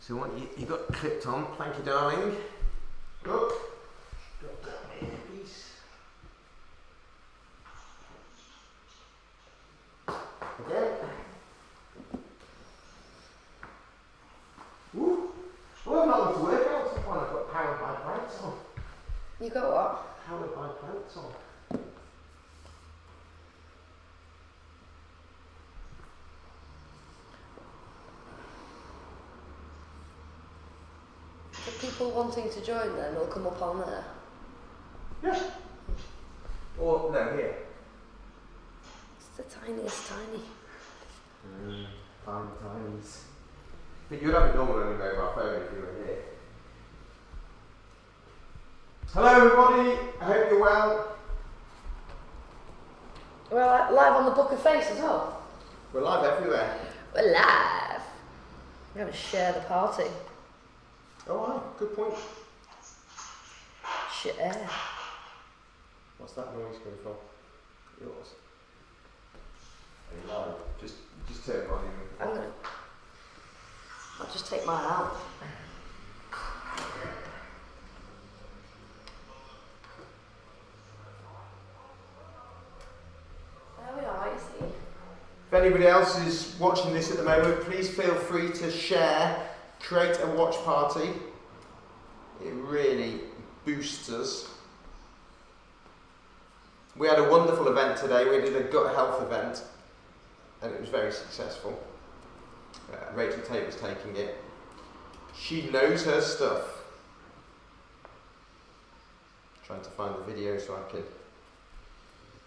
So what you got clipped on, thank you darling. Look, drop down here please. Again. Woo! Well, I've not got to work out, so I've got powered by plants on. You got what? Powered by plants on. For people wanting to join then, will come up on there? Yeah. Or, no, here. It's the tiniest tiny. Tinies. But you'd have it normal on your mobile phone if you were here. Hello everybody, I hope you're well. We're live on the Book of Face as well. We're live everywhere. We're live. We're going to share the party. Oh, wow, good point. Share. What's that noise coming from? Yours. Are you live? Just turn it on. I'll just take mine out. There we are, you see. If anybody else is watching this at the moment, please feel free to share, create a watch party. It really boosts us. We had a wonderful event today. We did a gut health event and it was very successful. Rachel Tate was taking it. She knows her stuff. Trying to find the video so I can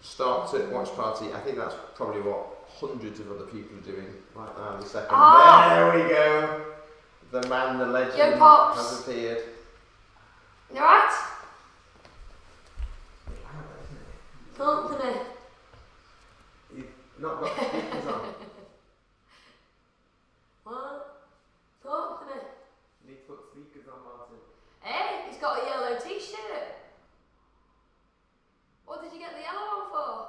start to watch party. I think that's probably what hundreds of other people are doing right now in a second. Oh. There we go. The man, the legend has appeared. You alright? Talk to me. You've not got speakers on. What? Talk to me. You need to put speakers on, Martin. Hey, he's got a yellow t-shirt. What did you get the yellow one for?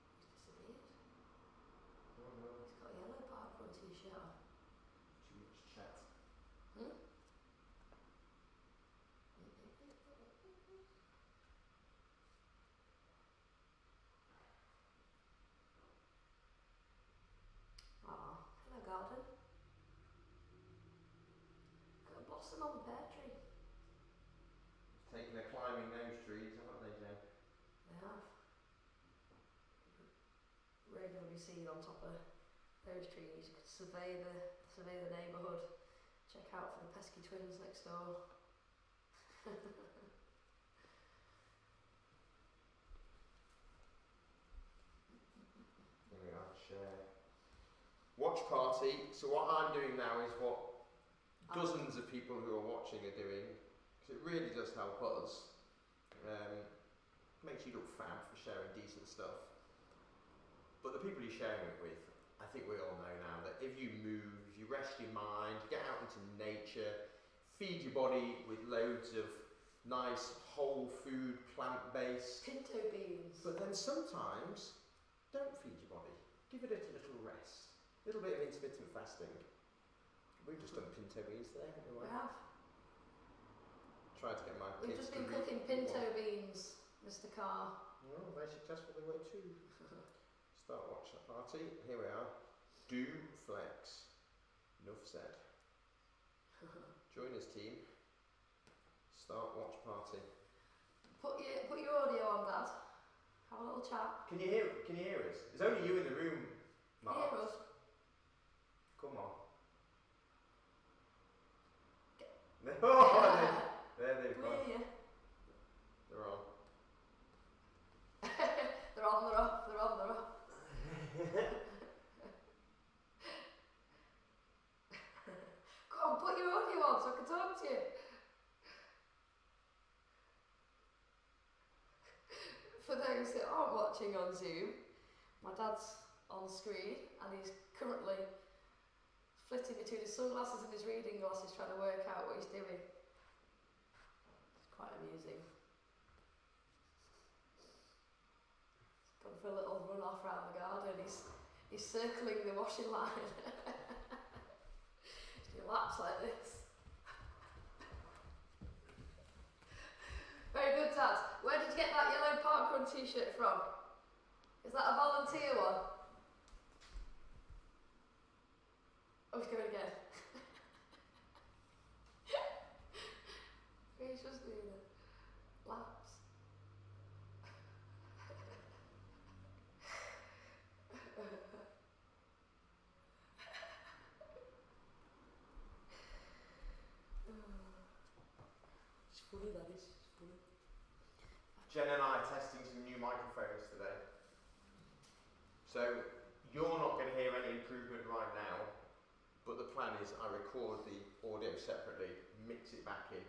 He's disappeared. Oh no. He's got a yellow parkrun t-shirt on. Too much chat. Hello garden. Got a blossom on the pear tree. Taking a climbing those trees, haven't they, Jen? They have. Regularly seen on top of those trees. You could survey the neighbourhood. Check out for the pesky twins next door. There we are, share. Watch party. So what I'm doing now is what dozens of people who are watching are doing. Because it really does help us. Makes you look fab for sharing decent stuff. But the people you're sharing it with, I think we all know now that if you move, you rest your mind, get out into nature, feed your body with loads of nice whole food, plant-based. Pinto beans. But then sometimes, don't feed your body. Give it a little rest. A little bit of intermittent fasting. We've just done pinto beans there, haven't we? We have. Tried to get my We've kids just to been cooking pinto beans, Mr. Carr. Oh, very successful they were too. Start watch that party. Here we are. Do flex. Enough said. Join us, team. Start watch party. Put your audio on, Dad. Have a little chat. Can you hear us? There's only you in the room, Mark. Hear us. Come on. Oh, there they've gone. Yeah. They're on. They're on, they're off, they're on, they're off. Go on, put your audio on so I can talk to you. For those that aren't watching on Zoom, my dad's on screen and he's currently flitting between his sunglasses and his reading glasses trying to work out what he's doing. It's quite amusing. He's gone for a little run off around the garden. He's circling the washing line. He laps like this. Very good, Dad. Where did you get that yellow parkrun t-shirt from? Is that a volunteer one? Oh, he's going again. He's just doing it. Laps. It's funny, that is. It's funny. Jen and I are testing some new microphones today. So you're not going to hear any improvement right now, but the plan is I record the audio separately, mix it back in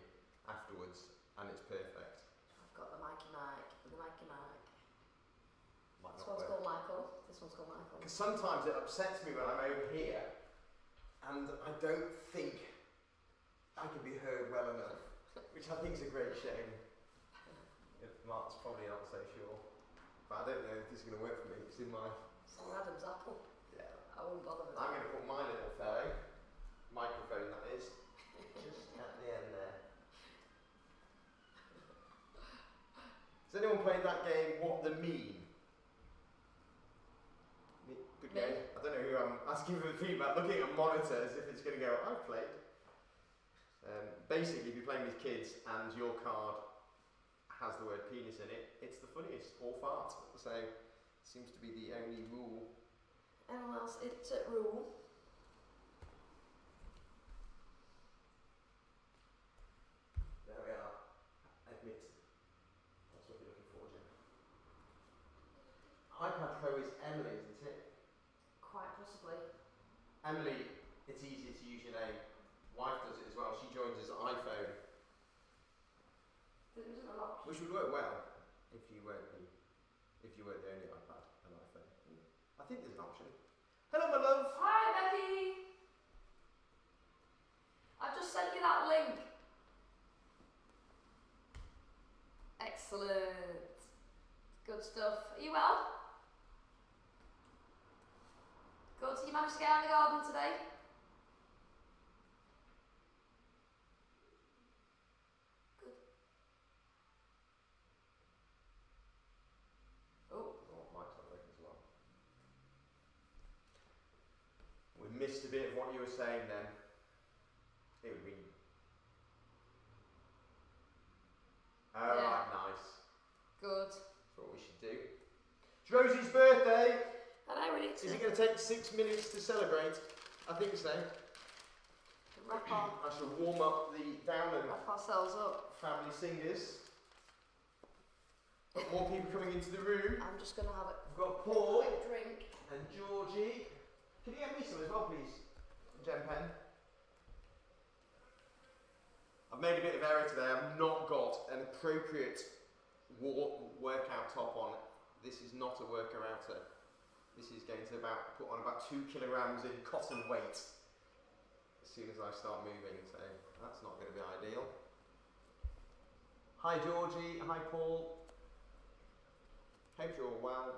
afterwards, and it's perfect. I've got the Mikey Mike and the Mikey Mike. Might This not one's work. called Michael. This one's called Michael. Because sometimes it upsets me when I'm over here, and I don't think I can be heard well enough, which I think is a great shame. Mark's probably not so sure, but I don't know if this is going to work for me. It's in my... It's an Adam's apple. Yeah. I wouldn't bother with I'm that. going to put my little fellow, microphone that is, just at the end there. Has anyone played that game, What the Meme? Good Me. game. I don't know who I'm asking for feedback, looking at a monitor as if it's going to go, I've played. Basically, if you're playing with kids and your card has the word penis in it, it's the funniest, or fart. So, seems to be the only rule. Anyone else? It's a rule. There we are. Admit. That's what you're looking for, Jim. iPad Pro is Emily, isn't it? Quite possibly. Emily, it's easier to use your name. Wife does it as well. She joins as iPhone, There isn't a lot. which would work well if you weren't the only iPad and iPhone. I think there's an option. Hello, my love. Hi, Becky. I've just sent you that link. Excellent. Good stuff. Are you well? Good. So you managed to get out in the garden today? Good. Oh. Oh, mic's not working as well. We missed a bit of what you were saying then. It would be. Alright, Yeah. nice. Good. That's what we should do. It's Rosie's birthday. And I really need Is to it going to take 6 minutes to celebrate? I think so. wrap I shall warm up the Downham ourselves up. family singers. Got more people coming into the room. I'm just going to have We've got Paul a quick drink. and Georgie. Can you get me some as well, please, Jen Penn? I've made a bit of error today. I've not got an appropriate workout top on. This is not a worker outer. This is going to put on about 2 kilograms in cotton weight as soon as I start moving, so that's not going to be ideal. Hi Georgie, hi Paul. Hope you're all well.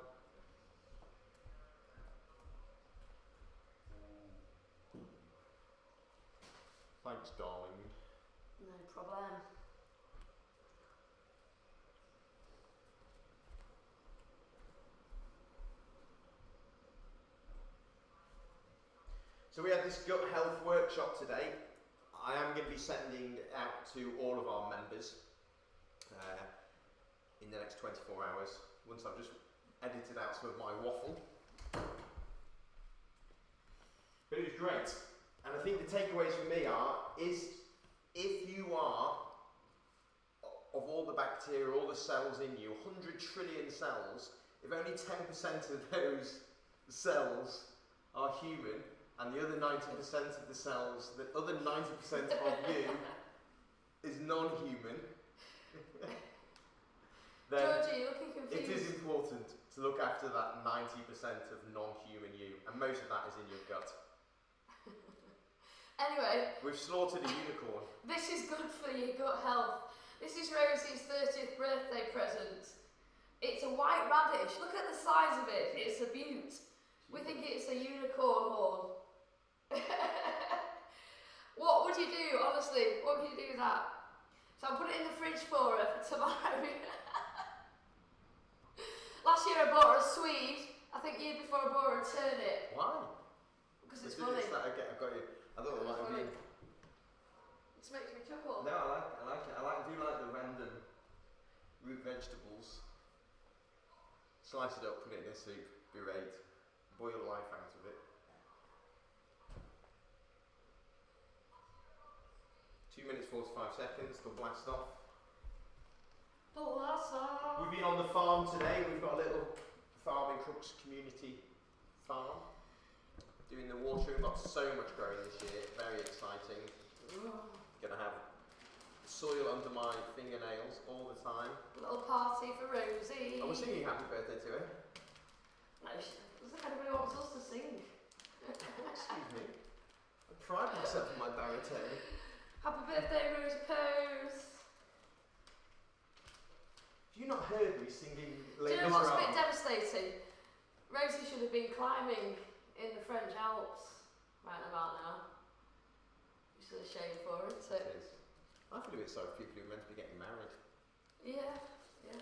Thanks, darling. No problem. So we had this gut health workshop today. I am going to be sending out to all of our members in the next 24 hours, once I've just edited out some of my waffle. But it was great. And I think the takeaways for me is if you are, of all the bacteria, all the cells in you, 100 trillion cells, if only 10% of those cells are human, and the other 90% of the cells, the other 90% of you is non-human, then Georgie, you're looking confused. it is important to look after that 90% of non-human you, and most of that is in your gut. Anyway, We've slaughtered a unicorn. this is good for your gut health. This is Rosie's 30th birthday present. It's a white radish. Look at the size of it. It's it's a beaut. We think it's a unicorn horn. What would you do, honestly? What would you do with that? So I'll put it in the fridge for her for tomorrow. Last year I bought her a Swede. I think the year before I bought her a turnip. Why? Because it's funny. I've got you. I thought it might have been. It just makes me chuckle. No, I like it. I do like the random root vegetables. Slice it up, put it in a soup, berate, boil the life out of it. 2 minutes 45 seconds, they'll blast off. Blast off! We've been on the farm today. We've got a little farming Crooks community farm. Doing the watering. We've got so much growing this year. Very exciting. Gonna have soil under my fingernails all the time. Little party for Rosie. I was singing happy birthday to her. No, doesn't anybody want us to sing? Excuse me. I pride myself in my baritone. Happy birthday, Rosie Pose. Have you not heard me singing Do you know what's a bit devastating? Rosie should have been climbing in the French Alps right about now. Which is a shame for her, isn't it? It is. I feel a bit sorry for people who are meant to be getting married. Yeah, yeah.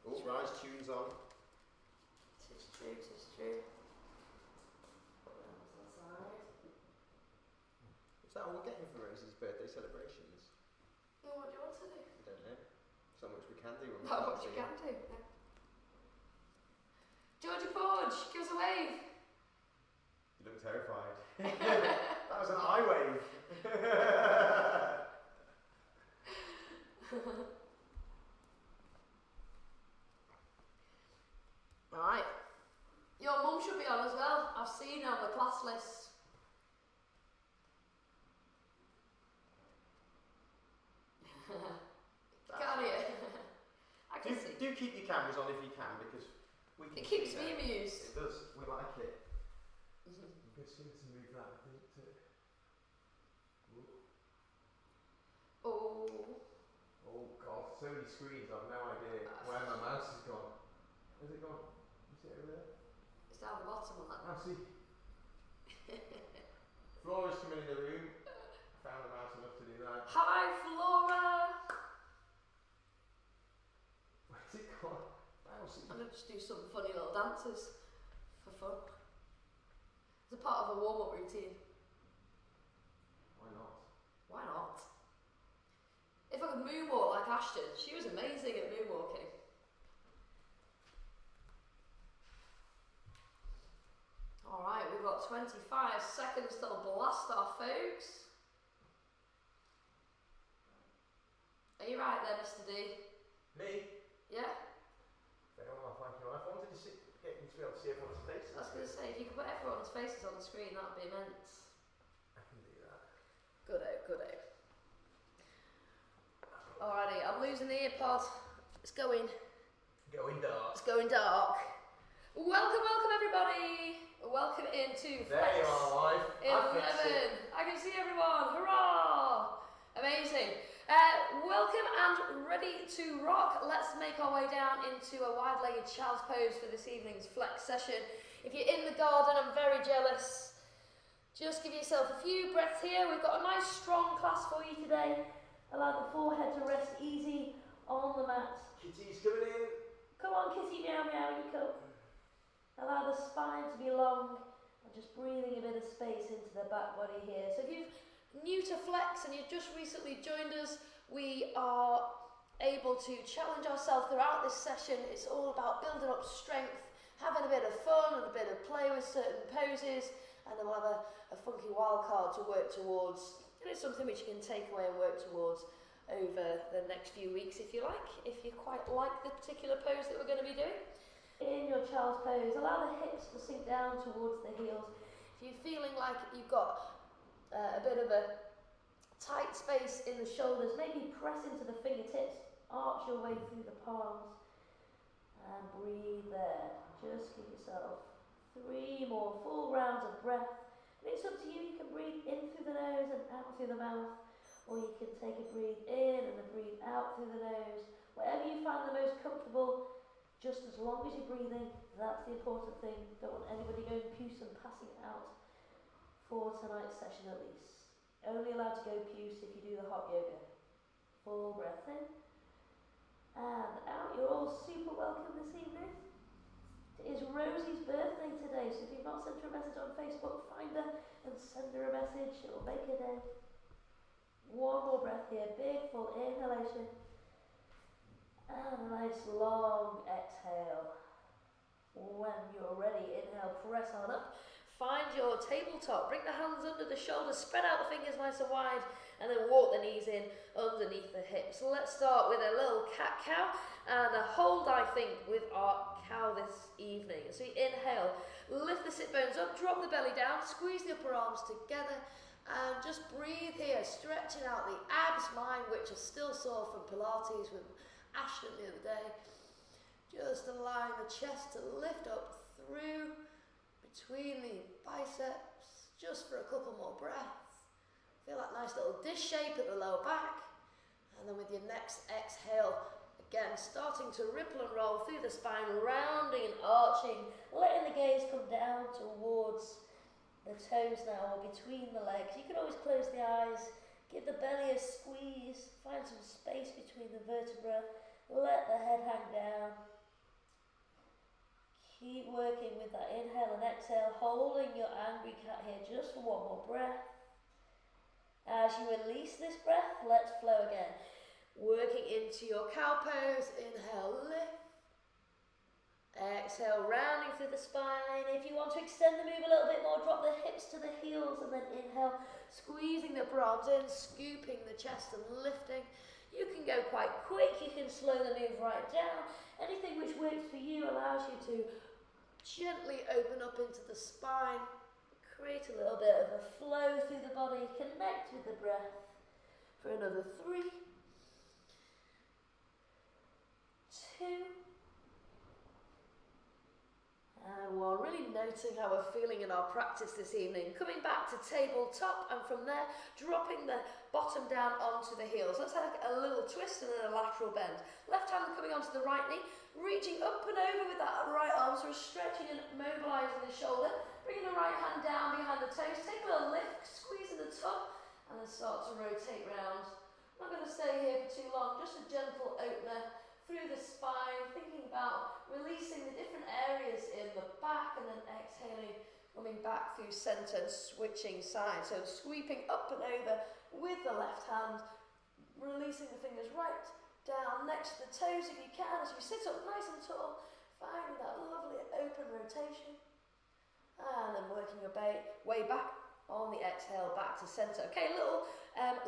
Oh, rise tunes on. Tis true, tis true. Is that all we're getting for Rosie's birthday celebrations? Well, what do you want to do? I don't know. So much we can do when we Not can't what you sing. can do. No. Georgie Porge, give us a wave. You look terrified. That was an eye wave. Right. Your mum should be on as well. I've seen her on the class list. Can't you? I can see. Do keep your cameras on if you can, because we can. It keeps see me them. amused. It does. We like it. I'm going to move that, I think, too. Oh. Oh God, so many screens. I've no idea where my mouse has gone. Where's it gone? You see it over there? It's down the bottom of that. I see. Flora's coming in the room. Found the mouse enough to do that. Hi, Flora. Where's it gone? Mousey. I'm going to just do some funny little dances for fun. It's a part of a warm-up routine. Why not? Why not? If I could moonwalk like Ashton, she was amazing at moonwalking. Alright, we've got 25 seconds till blast off, folks. Are you right there, Mr. D? Me? Yeah? Very well, thank you. I wanted to get you to be able to see everyone's faces. I was going to say, if you could put everyone's faces on the screen, that would be immense. I can do that. Good-o, good-o. Alrighty, I'm losing the earpod. It's going. Going dark. It's going dark. Welcome, welcome everybody. Welcome into There you are, live. 11. I can see everyone. Hurrah! Amazing. Welcome and ready to rock. Let's make our way down into a wide-legged child's pose for this evening's flex session. If you're in the garden, I'm very jealous. Just give yourself a few breaths here. We've got a nice strong class for you today. Allow the forehead to rest easy on the mat. Kitty's coming in. Come on, kitty, meow, meow, you come. Allow the spine to be long and just breathing a bit of space into the back body here. So if you're new to Flex and you've just recently joined us, we are able to challenge ourselves throughout this session. It's all about building up strength, having a bit of fun and a bit of play with certain poses, and then we'll have a funky wild card to work towards. And it's something which you can take away and work towards over the next few weeks if you like, if you quite like the particular pose that we're going to be doing. In your child's pose, allow the hips to sink down towards the heels. If you're feeling like you've got a bit of a tight space in the shoulders, maybe press into the fingertips, arch your way through the palms, and breathe there. Just give yourself 3 more full rounds of breath. And it's up to you. You can breathe in through the nose and out through the mouth, or you can take a breathe in and a breathe out through the nose. Whatever you find the most comfortable, Just as long as you're breathing, that's the important thing. Don't want anybody going puce and passing out for tonight's session at least. Only allowed to go puce if you do the hot yoga. Full breath in and out. You're all super welcome this evening. It is Rosie's birthday today, so if you've not sent her a message on Facebook, find her and send her a message. It will make her day. One more breath here. Big full inhalation. And a nice long exhale. When you're ready, inhale, press on up. Find your tabletop. Bring the hands under the shoulders. Spread out the fingers nice and wide. And then walk the knees in underneath the hips. So let's start with a little cat-cow and a hold, I think, with our cow this evening. So you inhale, lift the sit bones up, drop the belly down, squeeze the upper arms together, and just breathe here, stretching out the abs, mine, which are still sore from Pilates with Ashton the other day. Just allowing the chest to lift up through between the biceps, just for a couple more breaths. Feel that nice little dish shape at the lower back. And then with your next exhale, again, starting to ripple and roll through the spine, rounding and arching, letting the gaze come down towards the toes now, or between the legs. You can always close the eyes, give the belly a squeeze, find some space between the vertebrae, let the head hang down. Keep working with that inhale and exhale, holding your angry cat here just for one more breath. As you release this breath, let's flow again. Working into your cow pose, inhale, lift. Exhale, rounding through the spine. If you want to extend the move a little bit more, drop the hips to the heels and then inhale, squeezing the upper arms in, scooping the chest and lifting. You can go quite quick, you can slow the move right down. Anything which works for you allows you to gently open up into the spine. Create a little bit of a flow through the body, connect with the breath for another 3, 2, and 1. Really noting how we're feeling in our practice this evening. Coming back to tabletop, and from there, dropping the bottom down onto the heels. Let's have a little twist and then a lateral bend. Left hand coming onto the right knee, reaching up and over with that right arm, so we're stretching and mobilising the shoulder. Bringing the right hand down behind the toes, take a little lift, squeezing the top, and then start to rotate round. I'm not going to stay here for too long, just a gentle opener through the spine, thinking about releasing the different areas in the back, and then exhaling, coming back through centre and switching sides. So sweeping up and over with the left hand, releasing the fingers right down next to the toes if you can, as you sit up nice and tall, finding that lovely open rotation. And then working your way back on the exhale, back to centre. Okay, a little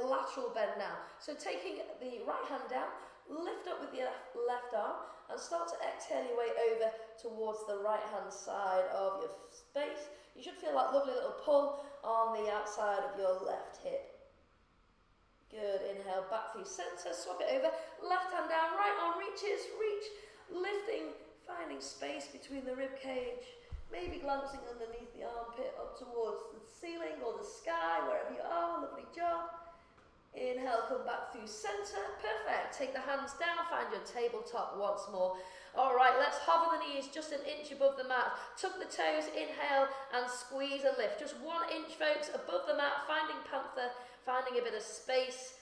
lateral bend now. So taking the right hand down, lift up with the left arm, and start to exhale your way over towards the right hand side of your space. You should feel that lovely little pull on the outside of your left hip. Good, inhale back through centre, swap it over, left hand down, right arm reaches, reach, lifting, finding space between the rib cage. Maybe glancing underneath the armpit up towards the ceiling or the sky, wherever you are. Lovely job. Inhale, come back through centre. Perfect. Take the hands down, find your tabletop once more. All right, let's hover the knees just an inch above the mat. Tuck the toes, inhale, and squeeze and lift. Just 1 inch, folks, above the mat, finding panther, finding a bit of space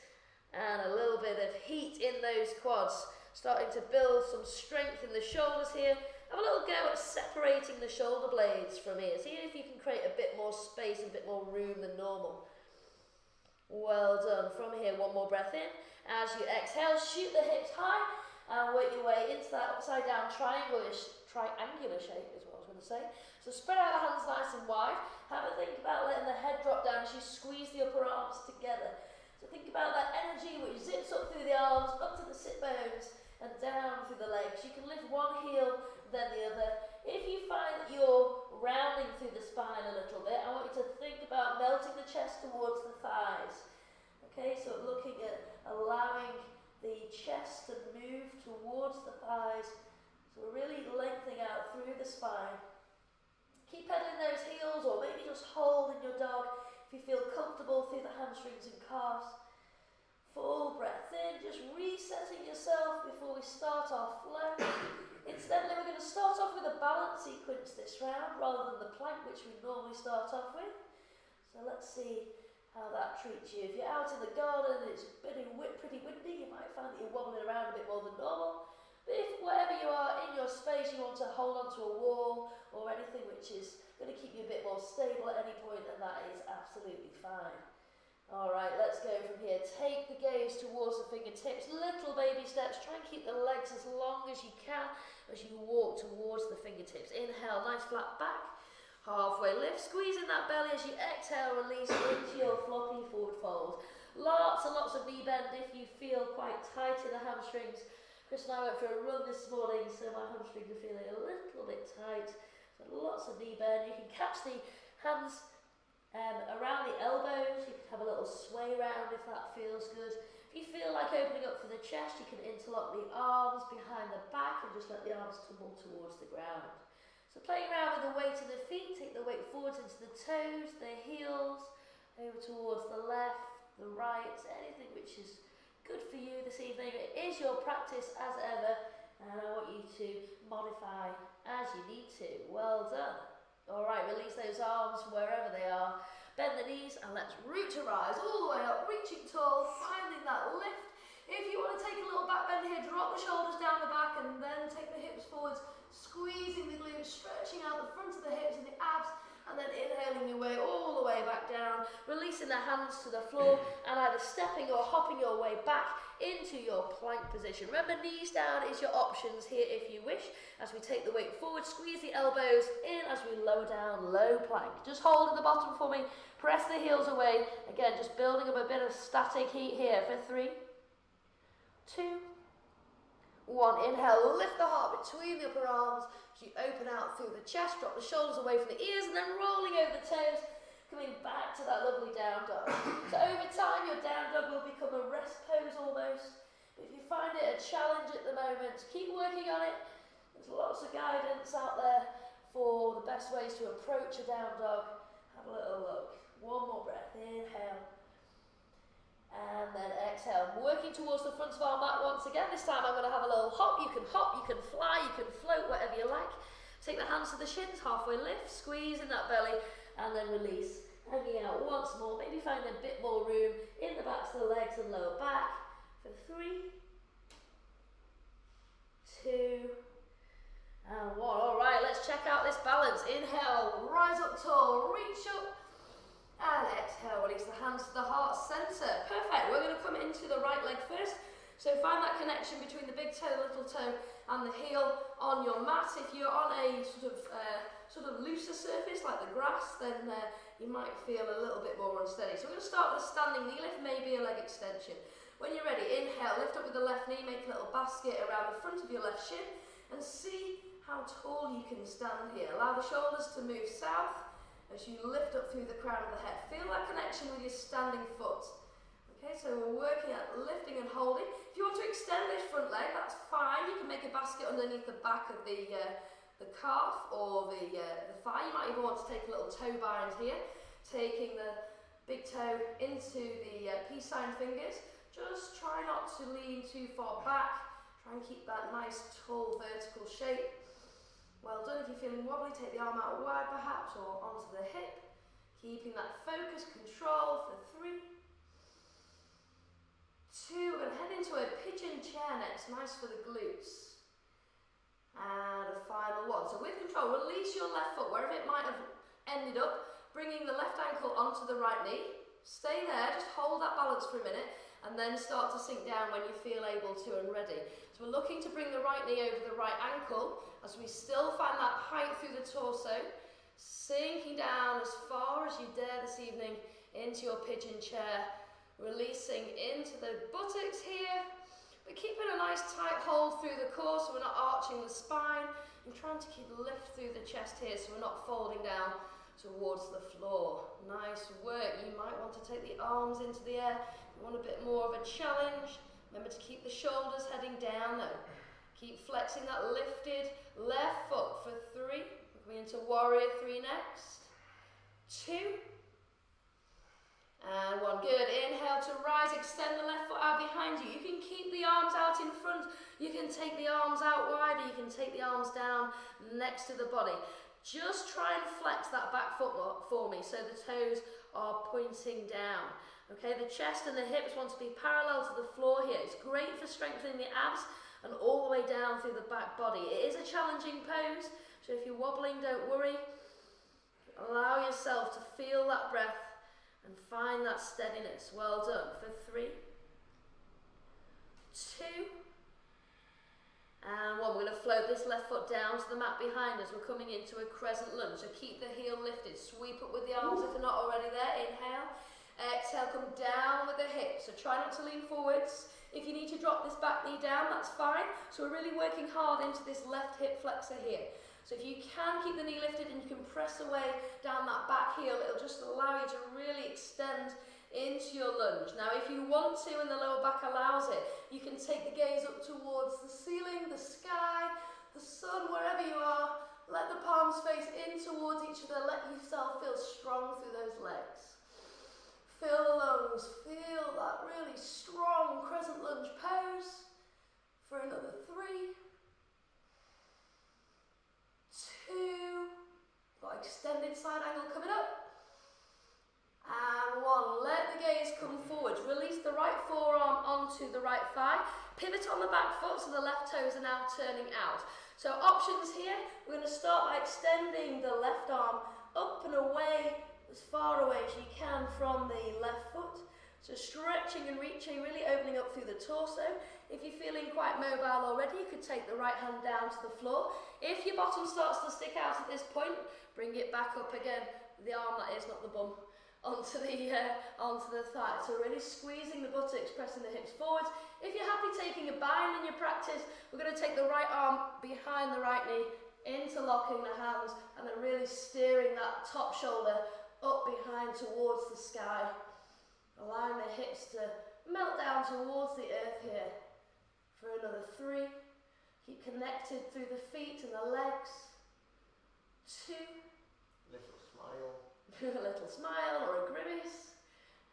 and a little bit of heat in those quads. Starting to build some strength in the shoulders here. Have a little go at separating the shoulder blades from here. See if you can create a bit more space and a bit more room than normal. Well done. From here, 1 more breath in. As you exhale, shoot the hips high and work your way into that upside down triangular shape is what I was going to say. So spread out the hands nice and wide. Have a think about letting the head drop down as you squeeze the upper arms together. So think about that energy which zips up through the arms, up to the sit bones, and down through the legs. You can lift one heel, then the other. If you find that you're rounding through the spine a little bit, I want you to think about melting the chest towards the thighs. Okay, so looking at allowing the chest to move towards the thighs. So we're really lengthening out through the spine. Keep pedaling those heels, or maybe just hold in your dog if you feel comfortable through the hamstrings and calves. Full breath in, just resetting yourself before we start our flow. Incidentally, we're going to start off with a balance sequence this round rather than the plank which we normally start off with. So let's see how that treats you. If you're out in the garden and it's pretty windy, you might find that you're wobbling around a bit more than normal. But if wherever you are in your space you want to hold onto a wall or anything which is going to keep you a bit more stable at any point, then that is absolutely fine. Alright, let's go from here. Take the gaze towards the fingertips, little baby steps. Try and keep the legs as long as you can as you walk towards the fingertips. Inhale, nice flat back. Halfway lift, squeezing that belly as you exhale, release into your floppy forward fold. Lots and lots of knee bend if you feel quite tight in the hamstrings. Chris and I went for a run this morning, so my hamstrings are feeling a little bit tight. So lots of knee bend. You can catch the hands around the elbows. You can have a little sway round if that feels good. If you feel like opening up for the chest, you can interlock the arms behind the back and just let the arms tumble towards the ground. So playing around with the weight of the feet, take the weight forwards into the toes, the heels, over towards the left, the right, anything which is good for you this evening. It is your practice as ever, and I want you to modify as you need to. Well done. Alright, release those arms from wherever they are. Bend the knees and let's root to rise all the way up, reaching tall, finding that lift. If you want to take a little back bend here, drop the shoulders down the back and then take the hips forwards, squeezing the glutes, stretching out the front of the hips and the abs, and then inhaling your way all the way back down, releasing the hands to the floor and either stepping or hopping your way back into your plank position. Remember, knees down is your options here if you wish. As we take the weight forward, squeeze the elbows in as we lower down, low plank. Just hold at the bottom for me, press the heels away. Again, just building up a bit of static heat here for 3, 2, 1. Inhale, lift the heart between the upper arms. As you open out through the chest, drop the shoulders away from the ears and then rolling over the toes, coming back to that lovely down dog. So over time, your down dog will become a rest pose almost. But if you find it a challenge at the moment, keep working on it. There's lots of guidance out there for the best ways to approach a down dog. Have a little look. One more breath. Inhale. And then exhale. Working towards the front of our mat once again. This time I'm going to have a little hop, you can fly, you can float, whatever you like. Take the hands to the shins, halfway lift, squeeze in that belly, and then release. Hanging out once more, maybe find a bit more room in the backs of the legs and lower back. For 3, 2, and 1. Alright, let's check out this balance. Inhale, rise up tall, reach up. And exhale, release the hands to the heart center. Perfect. We're going to come into the right leg first. So find that connection between the big toe, little toe, and the heel on your mat. If you're on a sort of looser surface like the grass, then you might feel a little bit more unsteady. So we're going to start with a standing knee lift, maybe a leg extension. When you're ready, inhale, lift up with the left knee, make a little basket around the front of your left shin, and see how tall you can stand here. Allow the shoulders to move south as you lift up through the crown of the head. Feel that connection with your standing foot. Okay, so we're working at lifting and holding. If you want to extend this front leg, that's fine. You can make a basket underneath the back of the calf or the thigh. You might even want to take a little toe bind here, taking the big toe into the peace sign fingers. Just try not to lean too far back. Try and keep that nice tall vertical shape. Well done. If you're feeling wobbly, take the arm out wide perhaps or onto the hip. Keeping that focus, control for 3, 2, we're going to head into a pigeon chair next, nice for the glutes. And a final 1. So with control, release your left foot wherever it might have ended up, bringing the left ankle onto the right knee. Stay there, just hold that balance for a minute, and then start to sink down when you feel able to and ready. So we're looking to bring the right knee over the right ankle as we still find that height through the torso, sinking down as far as you dare this evening into your pigeon chair, releasing into the buttocks here, but keeping a nice tight hold through the core so we're not arching the spine, and trying to keep lift through the chest here so we're not folding down towards the floor. Nice work. You might want to take the arms into the air. You want a bit more of a challenge. Remember to keep the shoulders heading down though. Keep flexing that lifted left foot for 3. We're going into warrior 3 next. 2. And one, good. Inhale to rise, extend the left foot out behind you. You can keep the arms out in front. You can take the arms out wider. You can take the arms down next to the body. Just try and flex that back foot for me so the toes are pointing down. Okay, the chest and the hips want to be parallel to the floor here. It's great for strengthening the abs and all the way down through the back body. It is a challenging pose, so if you're wobbling, don't worry. Allow yourself to feel that breath and find that steadiness. Well done. For 3, 2, and 1. We're going to float this left foot down to the mat behind us. We're coming into a crescent lunge, so keep the heel lifted. Sweep up with the arms if they're not already there. Inhale. Exhale, come down with the hips. So try not to lean forwards. If you need to drop this back knee down, that's fine. So we're really working hard into this left hip flexor here. So if you can keep the knee lifted and you can press away down that back heel, it'll just allow you to really extend into your lunge. Now if you want to and the lower back allows it, you can take the gaze up towards the ceiling, the sky, the sun, wherever you are. Let the palms face in towards each other. Let yourself feel strong through those legs. Feel the lungs. Feel that really strong crescent lunge pose for another 3, 2, got extended side angle coming up, and 1. Let the gaze come forwards. Release the right forearm onto the right thigh. Pivot on the back foot so the left toes are now turning out. So options here, we're going to start by extending the left arm up and away, as far away as you can from the left foot. So stretching and reaching, really opening up through the torso. If you're feeling quite mobile already, you could take the right hand down to the floor. If your bottom starts to stick out at this point, bring it back up again, the arm that is, not the bum, onto the thigh. So really squeezing the buttocks, pressing the hips forwards. If you're happy taking a bind in your practice, we're going to take the right arm behind the right knee, interlocking the hands, and then really steering that top shoulder up behind towards the sky. Allowing the hips to melt down towards the earth here. For another 3. Keep connected through the feet and the legs. 2. Little smile. A little smile or a grimace.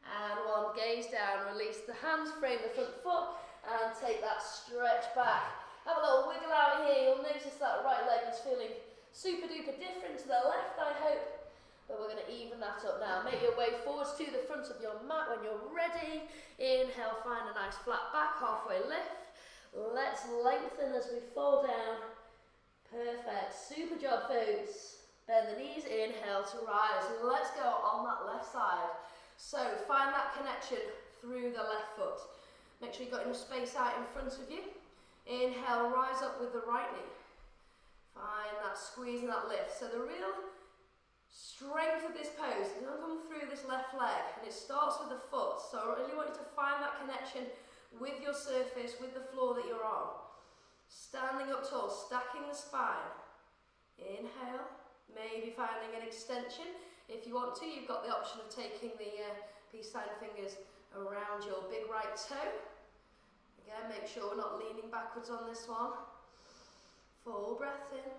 And 1. Gaze down. Release the hands, frame the front foot, and take that stretch back. Have a little wiggle out here. You'll notice that right leg is feeling super duper different to the left, I hope. But we're going to even that up now. Make your way forwards to the front of your mat when you're ready. Inhale, find a nice flat back, halfway lift. Let's lengthen as we fall down. Perfect. Super job, folks. Bend the knees, inhale to rise. Let's go on that left side. So find that connection through the left foot. Make sure you've got enough space out in front of you. Inhale, rise up with the right knee. Find that squeeze and that lift. So the real strength of this pose is going to come through this left leg, and it starts with the foot. So I really want you to find that connection with your surface, with the floor that you're on. Standing up tall, stacking the spine. Inhale, maybe finding an extension. If you want to, you've got the option of taking the peace sign fingers around your big right toe. Again, make sure we're not leaning backwards on this one. Full breath in.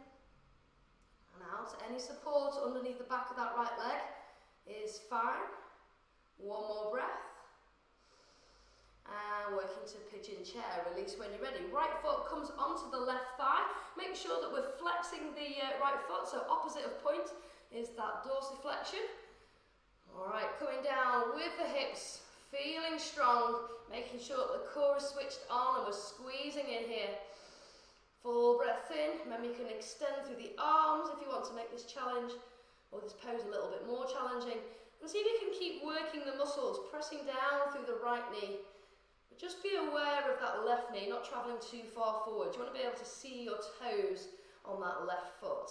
And out. Any support underneath the back of that right leg is fine. 1 more breath. And working to pigeon chair. Release when you're ready. Right foot comes onto the left thigh. Make sure that we're flexing the right foot. So opposite of point is that dorsiflexion. Alright, coming down with the hips. Feeling strong. Making sure that the core is switched on and we're squeezing in here. Full breath in. Remember, you can extend through the arms if you want to make this challenge or this pose a little bit more challenging. And see if you can keep working the muscles, pressing down through the right knee. But just be aware of that left knee, not travelling too far forward. You want to be able to see your toes on that left foot.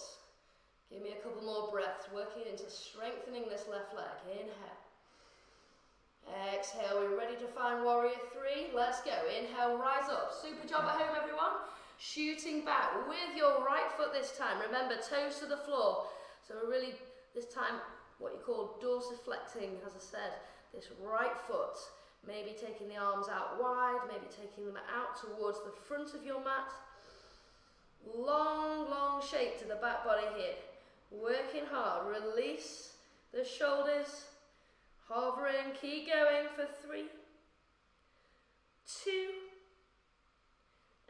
Give me a couple more breaths, working into strengthening this left leg. Inhale. Exhale. We're ready to find warrior 3. Let's go. Inhale, rise up. Super job at home, everyone. Shooting back with your right foot this time. Remember, toes to the floor. So we're really, this time, what you call dorsiflexing, as I said, this right foot. Maybe taking the arms out wide, maybe taking them out towards the front of your mat. Long, long shape to the back body here. Working hard. Release the shoulders. Hovering, keep going for 3, 2,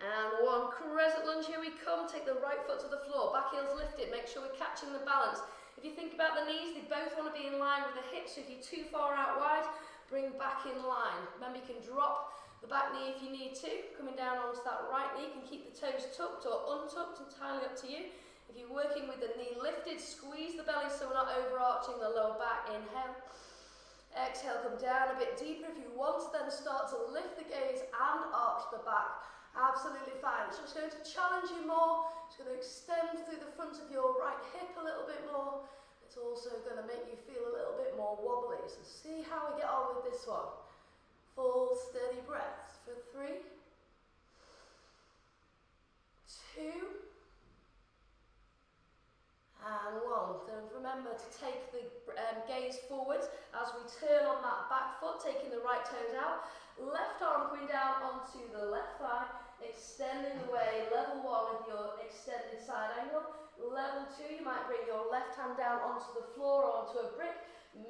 and 1. Crescent lunge, here we come. Take the right foot to the floor, back heels lifted, make sure we're catching the balance. If you think about the knees, they both want to be in line with the hips, so if you're too far out wide, bring back in line. Remember, you can drop the back knee if you need to, coming down onto that right knee. You can keep the toes tucked or untucked, entirely up to you. If you're working with the knee lifted, squeeze the belly so we're not overarching the lower back. Inhale. Exhale, come down a bit deeper. If you want to then start to lift the gaze and arch the back, absolutely fine. It's just going to challenge you more. It's going to extend through the front of your right hip a little bit more. It's also going to make you feel a little bit more wobbly. So see how we get on with this one. Full steady breaths for 3, 2, and 1. Don't remember to take the gaze forwards as we turn on that back foot, taking the right toes out. Left arm coming down onto the left thigh, extending away. Level 1 with your extended side angle. Level 2, you might bring your left hand down onto the floor or onto a brick.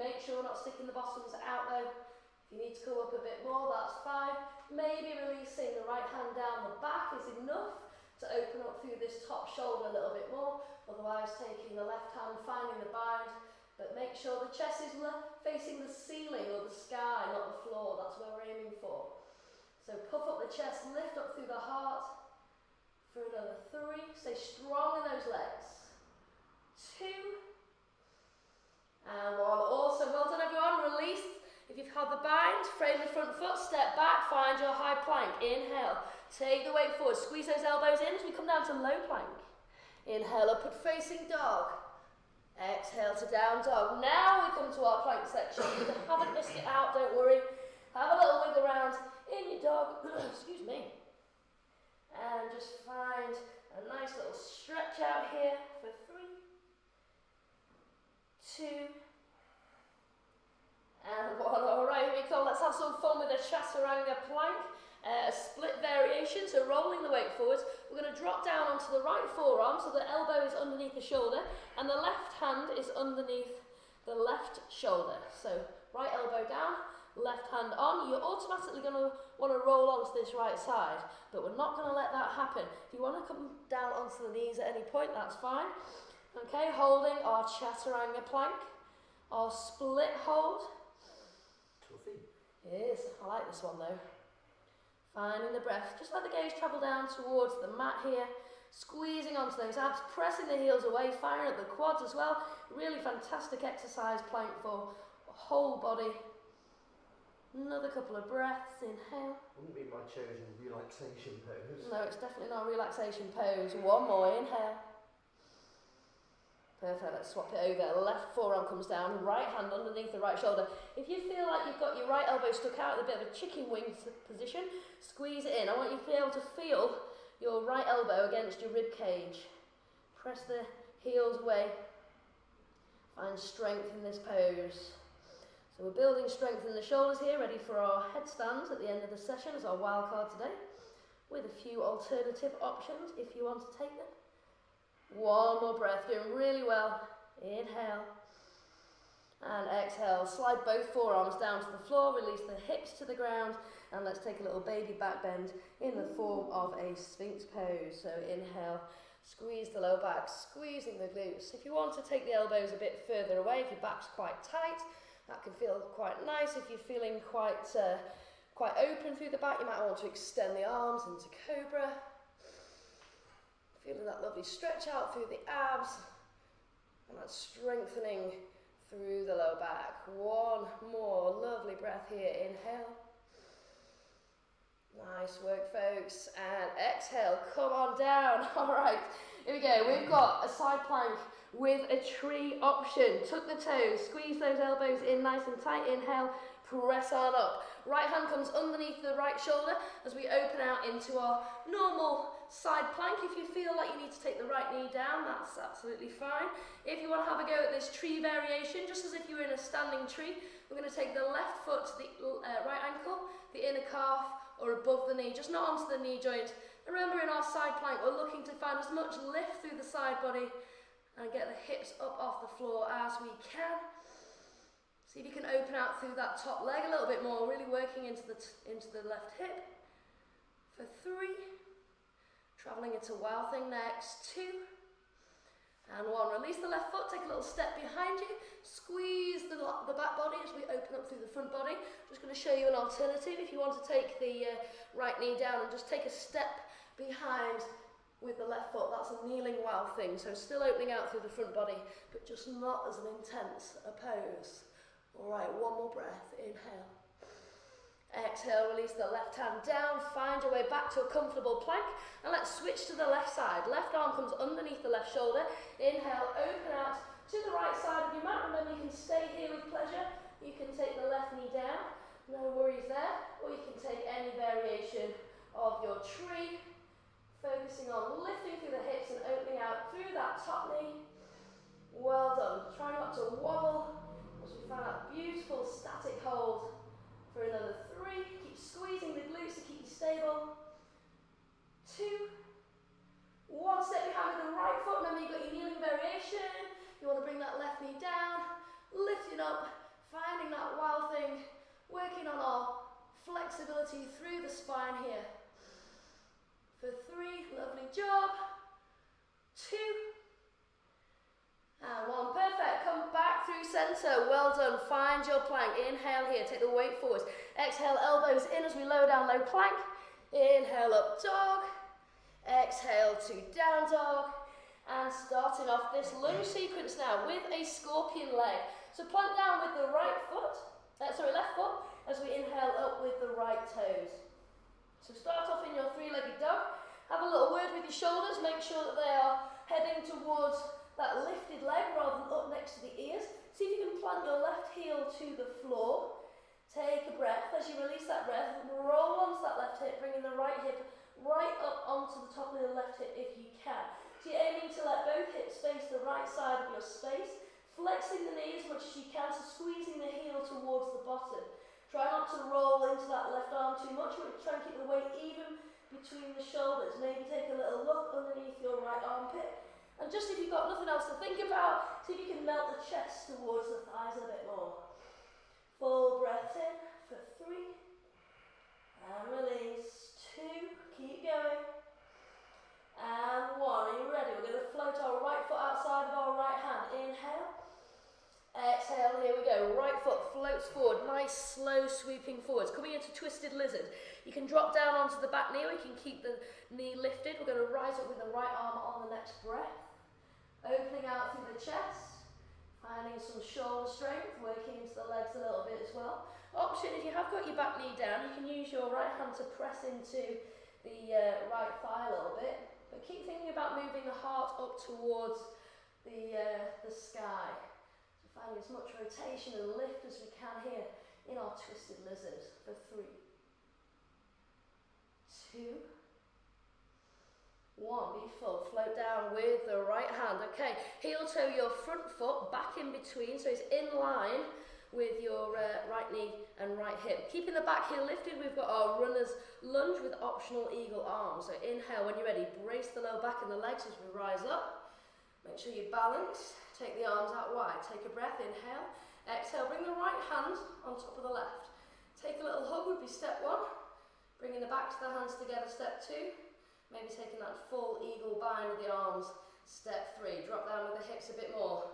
Make sure we're not sticking the bottoms out though. If you need to go up a bit more, that's fine. Maybe releasing the right hand down the back is enough to open up through this top shoulder a little bit more. Otherwise, taking the left hand, finding the bind. But make sure the chest is facing the ceiling or the sky, not the floor. That's where we're aiming for. So puff up the chest, lift up through the heart. For another 3. Stay strong in those legs. 2. And 1. Awesome. Well done, everyone. Release. If you've had the bind, frame the front foot, step back, find your high plank. Inhale, take the weight forward, squeeze those elbows in as we come down to low plank. Inhale, upward facing dog. Exhale to down dog. Now we come to our plank section. If you haven't missed it out, don't worry. Have a little wiggle around in your dog. Excuse me. And just find a nice little stretch out here for 3, 2, and 1. Alright, here we go. Let's have some fun with a chaturanga plank. A split variation, so rolling the weight forwards. We're going to drop down onto the right forearm, so the elbow is underneath the shoulder, and the left hand is underneath the left shoulder. So right elbow down, left hand on. You're automatically going to want to roll onto this right side, but we're not going to let that happen. If you want to come down onto the knees at any point, that's fine. Okay, holding our chaturanga plank, our split hold. It is. I like this one though. Finding the breath. Just let the gaze travel down towards the mat here. Squeezing onto those abs, pressing the heels away, firing at the quads as well. Really fantastic exercise plank for whole body. Another couple of breaths. Inhale. Wouldn't be my chosen relaxation pose. No, it's definitely not a relaxation pose. One more. Inhale. Perfect, let's swap it over. Left forearm comes down, right hand underneath the right shoulder. If you feel like you've got your right elbow stuck out in a bit of a chicken wing position, squeeze it in. I want you to be able to feel your right elbow against your rib cage. Press the heels away. Find strength in this pose. So we're building strength in the shoulders here, ready for our headstands at the end of the session as our wild card today, with a few alternative options if you want to take them. One more breath, doing really well. Inhale and exhale. Slide both forearms down to the floor, release the hips to the ground, and let's take a little baby back bend in the form of a Sphinx pose. So inhale, squeeze the lower back, squeezing the glutes. If you want to take the elbows a bit further away, if your back's quite tight, that can feel quite nice. If you're feeling quite open through the back, you might want to extend the arms into cobra. Feeling that lovely stretch out through the abs and that strengthening through the lower back. One more lovely breath here. Inhale. Nice work, folks. And exhale. Come on down. All right. Here we go. We've got a side plank with a tree option. Tuck the toes. Squeeze those elbows in nice and tight. Inhale. Press on up. Right hand comes underneath the right shoulder as we open out into our normal side plank. If you feel like you need to take the right knee down, that's absolutely fine. If you want to have a go at this tree variation, just as if you were in a standing tree, we're going to take the left foot to the right ankle, the inner calf, or above the knee, just not onto the knee joint. And remember, in our side plank, we're looking to find as much lift through the side body and get the hips up off the floor as we can. See if you can open out through that top leg a little bit more, really working into the left hip. For 3. Travelling into wild thing next. 2. And 1. Release the left foot, take a little step behind you. Squeeze the back body as we open up through the front body. Just going to show you an alternative. If you want to take the right knee down and just take a step behind with the left foot, that's a kneeling wild thing. So still opening out through the front body, but just not as an intense a pose. Alright, 1 more breath. Inhale. Exhale, release the left hand down, find your way back to a comfortable plank, and let's switch to the left side. Left arm comes underneath the left shoulder. Inhale, open out to the right side of your mat. Remember, you can stay here with pleasure. You can take the left knee down, no worries there, or you can take any variation of your tree, focusing on lifting through the hips and opening out through that top knee. Well done. Try not to wobble as we find that beautiful static hold. For another 3, keep squeezing the glutes to keep you stable. 2, 1 step behind with the right foot. Remember, you've got your kneeling variation. You want to bring that left knee down, lifting up, finding that wild thing, working on our flexibility through the spine here. For 3, lovely job. 2, and 1, perfect. Come back through centre. Well done. Find your plank. Inhale here. Take the weight forwards. Exhale, elbows in as we lower down, low plank. Inhale, up dog. Exhale to down dog. And starting off this lunge sequence now with a scorpion leg. So plant down with the left foot as we inhale up with the right toes. So start off in your 3-legged dog. Have a little word with your shoulders. Make sure that they are heading towards that lifted leg rather than up next to the ears. See if you can plant your left heel to the floor. Take a breath. As you release that breath, roll onto that left hip, bringing the right hip right up onto the top of the left hip if you can. So you're aiming to let both hips face the right side of your space, flexing the knee as much as you can, so squeezing the heel towards the bottom. Try not to roll into that left arm too much, but try and keep the weight even between the shoulders. Maybe take a little look underneath your right armpit. And just if you've got nothing else to think about, see if you can melt the chest towards the thighs a bit more. Full breath in for 3. And release. 2. Keep going. And 1. Are you ready? We're going to float our right foot outside of our right hand. Inhale. Exhale, here we go. Right foot floats forward. Nice, slow sweeping forwards. Coming into twisted lizard. You can drop down onto the back knee, or you can keep the knee lifted. We're going to rise up with the right arm on the next breath. Opening out through the chest. Finding some shoulder strength. Working into the legs a little bit as well. Option, if you have got your back knee down, you can use your right hand to press into the right thigh a little bit. But keep thinking about moving the heart up towards the sky. Finding as much rotation and lift as we can here in our twisted lizard for 3, 2, 1. Beautiful. Float down with the right hand. Okay, heel toe your front foot back in between, so it's in line with your right knee and right hip. Keeping the back heel lifted, we've got our runner's lunge with optional eagle arms. So inhale when you're ready. Brace the lower back and the legs as we rise up. Make sure you balance. Take the arms out wide. Take a breath. Inhale. Exhale. Bring the right hand on top of the left. Take a little hug would be step 1. Bringing the backs of the hands together, step 2. Maybe taking that full eagle bind with the arms, step 3. Drop down with the hips a bit more.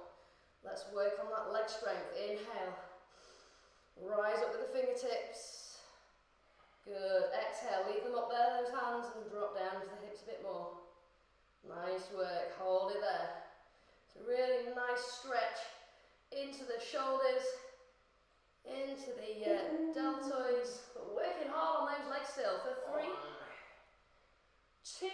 Let's work on that leg strength. Inhale. Rise up with the fingertips. Good. Exhale. Leave them up there, those hands, and drop down with the hips a bit more. Nice work. Hold it there. It's a really nice stretch into the shoulders, into the deltoids, but working hard on those legs still for 3, 2,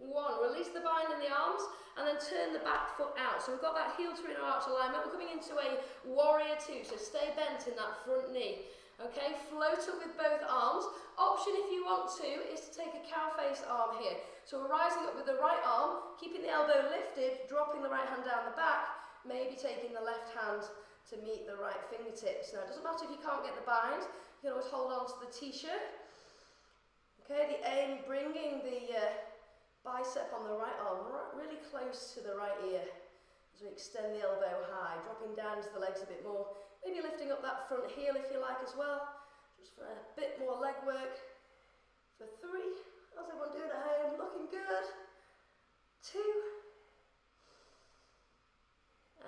1. Release the bind in the arms and then turn the back foot out. So we've got that heel to inner arch alignment. We're coming into a warrior 2, so stay bent in that front knee. Okay, float up with both arms. Option if you want to is to take a cow face arm here. So we're rising up with the right arm, keeping the elbow lifted, dropping the right hand down the back, maybe taking the left hand to meet the right fingertips. Now it doesn't matter if you can't get the bind, you can always hold on to the t-shirt. Okay, the aim, bringing the bicep on the right arm really close to the right ear as As we extend the elbow high, dropping down into the legs a bit more. Maybe lifting up that front heel if you like as well. Just for a bit more leg work. For 3. How's everyone doing at home? Looking good. 2.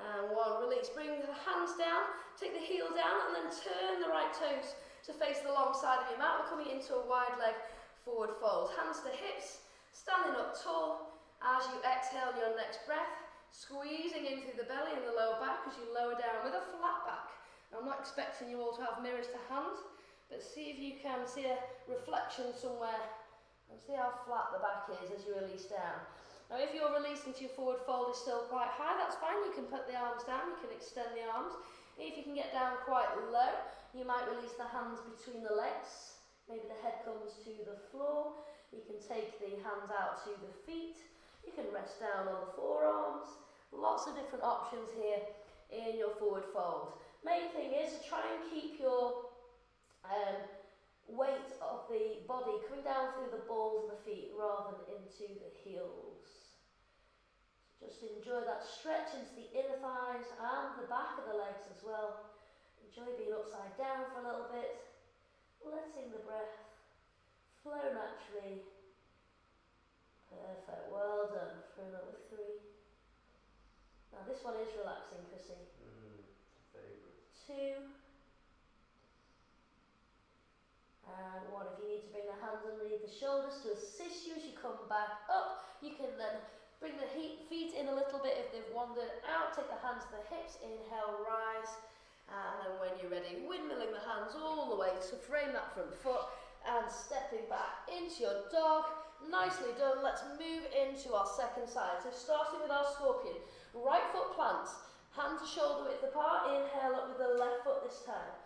And 1. Release. Bring the hands down. Take the heel down and then turn the right toes to face the long side of your mat. We're coming into a wide leg forward fold. Hands to hips. Standing up tall. As you exhale on your next breath, squeezing in through the belly and the lower back as you lower down with a flat back. I'm not expecting you all to have mirrors to hand, but see if you can see a reflection somewhere and see how flat the back is as you release down. Now if your release into your forward fold is still quite high, that's fine. You can put the arms down, you can extend the arms. If you can get down quite low, you might release the hands between the legs. Maybe the head comes to the floor. You can take the hands out to the feet. You can rest down on the forearms. Lots of different options here in your forward fold. Main thing is to try and keep your weight of the body coming down through the balls of the feet rather than into the heels. So just enjoy that stretch into the inner thighs and the back of the legs as well. Enjoy being upside down for a little bit, letting the breath flow naturally. Perfect, well done. For another 3. Now this one is relaxing, Chrissy. Favourite. 2. And 1. If you need to bring the hands underneath the shoulders to assist you as you come back up, you can then bring the feet in a little bit if they've wandered out. Take the hands to the hips, inhale, rise. And then when you're ready, windmilling the hands all the way to frame that front foot and stepping back into your dog. Nicely done. Let's move into our second side. So starting with our scorpion, right foot plants, hand to shoulder width apart. Inhale up with the left foot this time.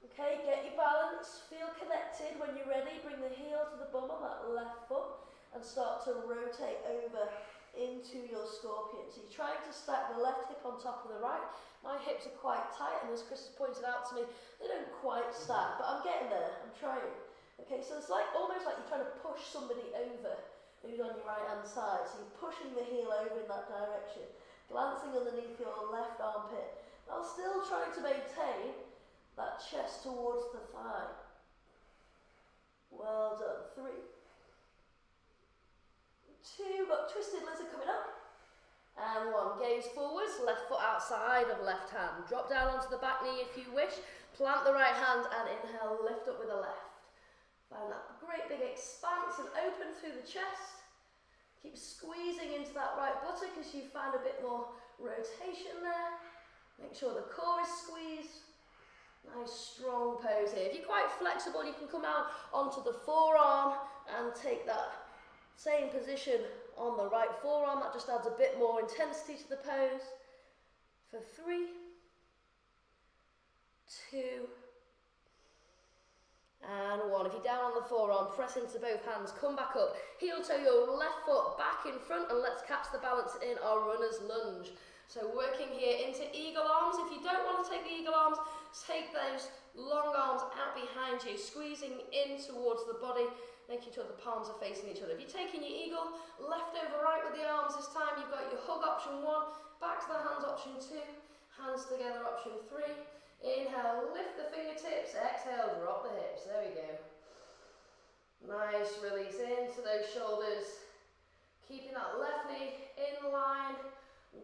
Okay, get your balance, feel connected. When you're ready, bring the heel to the bum on that left foot and start to rotate over into your scorpion. So you're trying to stack the left hip on top of the right. My hips are quite tight, and as Chris has pointed out to me, they don't quite stack, but I'm getting there, I'm trying. Okay, so it's like almost like you're trying to push somebody over who's on your right hand side. So you're pushing the heel over in that direction, glancing underneath your left armpit, while still trying to maintain that chest towards the thigh. Well done. 3. 2, got twisted lizard coming up. And 1, gaze forwards, left foot outside of left hand. Drop down onto the back knee if you wish. Plant the right hand and inhale, lift up with the left. Find that great big expanse and open through the chest. Keep squeezing into that right buttock as you find a bit more rotation there. Make sure the core is squeezed. Nice strong pose here. If you're quite flexible, you can come out onto the forearm and take that same position on the right forearm. That just adds a bit more intensity to the pose. For 3, 2, and 1. If you're down on the forearm, press into both hands, come back up. Heel toe your left foot back in front, and let's catch the balance in our runner's lunge. So working here into eagle arms. If you don't want to take the eagle arms, take those long arms out behind you, squeezing in towards the body, making sure the palms are facing each other. If you're taking your eagle, left over right with the arms this time, you've got your hug option 1, back to the hands option 2, hands together option 3. Inhale, lift the fingertips, exhale, drop the hips. There we go. Nice release into those shoulders, keeping that left knee in line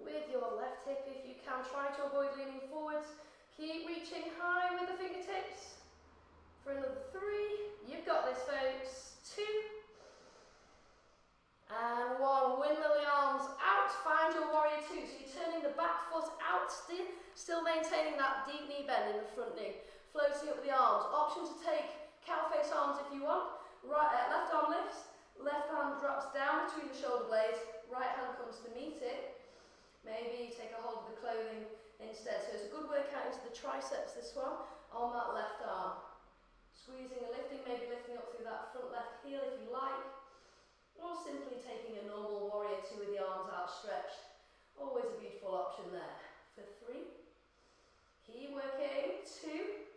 with your left hip if you can. Try to avoid leaning forwards. Keep reaching high with the fingertips. For another 3. You've got this, folks. 2. And 1. Windmill the arms out. Find your warrior 2. So you're turning the back foot out, still maintaining that deep knee bend in the front knee. Floating up with the arms. Option to take cow face arms if you want. Left arm lifts. Left hand drops down between the shoulder blades. Right hand comes to meet it. Maybe take a hold of the clothing instead. So it's a good workout into the triceps, this one, on that left arm. Squeezing and lifting, maybe lifting up through that front left heel if you like. Or simply taking a normal warrior 2 with the arms outstretched. Always a beautiful option there. For 3. Keep working. 2.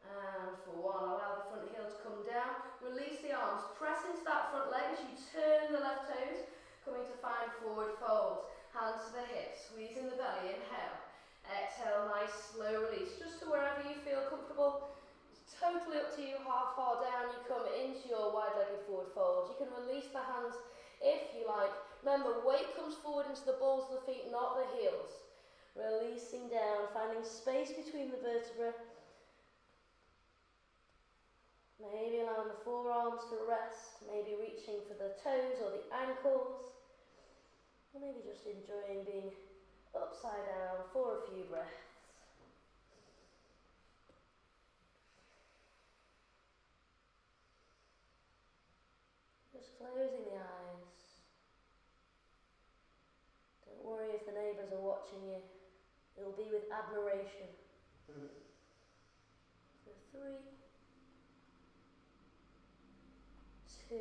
And for 1, allow the front heel to come down. Release the arms. Press into that front leg as you turn the left toes, coming to find forward fold. nice slow release, just to wherever you feel comfortable. It's totally up to you how far down you come into your wide-legged forward fold. You can release the hands if you like. Remember, weight comes forward into the balls of the feet, not the heels. Releasing down, finding space between the vertebrae. Maybe allowing the forearms to rest, maybe reaching for the toes or the ankles. Or maybe just enjoying being upside down for a few breaths. Just closing the eyes. Don't worry if the neighbours are watching you. It'll be with admiration. So 3, 2,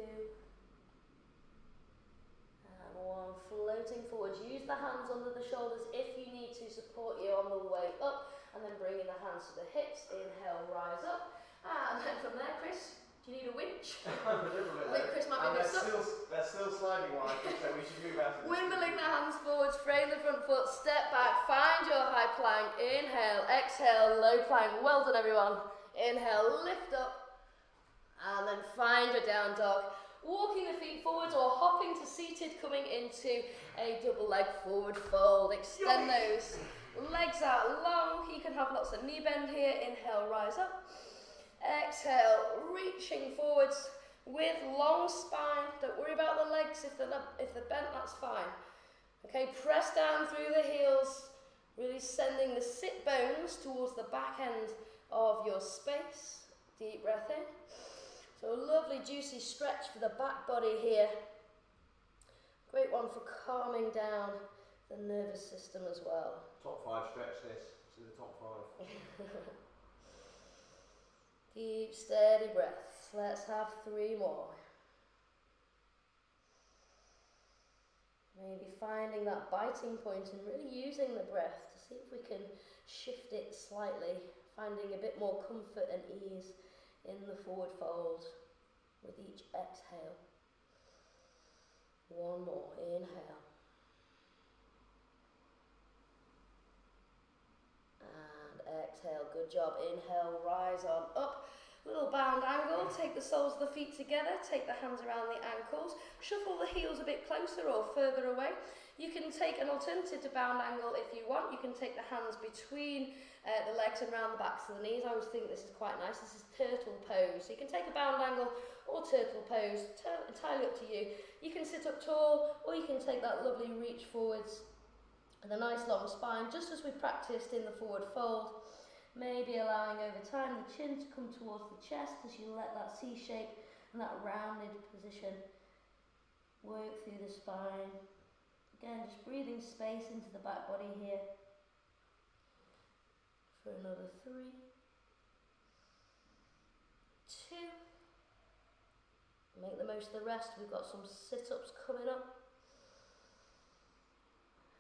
and 1. Floating forwards. Use the hands under the shoulders if you need to support you on the way up. And then bringing the hands to the hips. Inhale, rise up. And then from there, Chris, do you need a winch? I'm a little bit I think Chris might be a bit stuck. They're still sliding one, I think, so we should move out of this. Wimbling the hands forwards, frame the front foot, step back, find your high plank, inhale, exhale, low plank. Well done, everyone. Inhale, lift up, and then find your down dog. Walking the feet forwards or hopping to seated, coming into a double leg forward fold. Extend those legs out long. You can have lots of knee bend here. Inhale, rise up. Exhale, reaching forwards with long spine. Don't worry about the legs. If they're bent, that's fine. Okay, press down through the heels, really sending the sit bones towards the back end of your space. Deep breath in. So a lovely juicy stretch for the back body here. Great one for calming down the nervous system as well. Top 5 stretch this. To the top 5. Deep, steady breaths. Let's have 3 more. Maybe finding that biting point and really using the breath to see if we can shift it slightly, finding a bit more comfort and ease in the forward fold with each exhale. 1 more. Inhale. Exhale, good job. Inhale, rise on up. Little bound angle. Take the soles of the feet together. Take the hands around the ankles. Shuffle the heels a bit closer or further away. You can take an alternative to bound angle if you want. You can take the hands between the legs and round the backs of the knees. I always think this is quite nice. This is turtle pose. So you can take a bound angle or turtle pose. Entirely up to you. You can sit up tall or you can take that lovely reach forwards with a nice long spine, just as we practiced in the forward fold. Maybe allowing over time the chin to come towards the chest as you let that C shape and that rounded position work through the spine. Again, just breathing space into the back body here. For another 3, 2. Make the most of the rest. We've got some sit-ups coming up.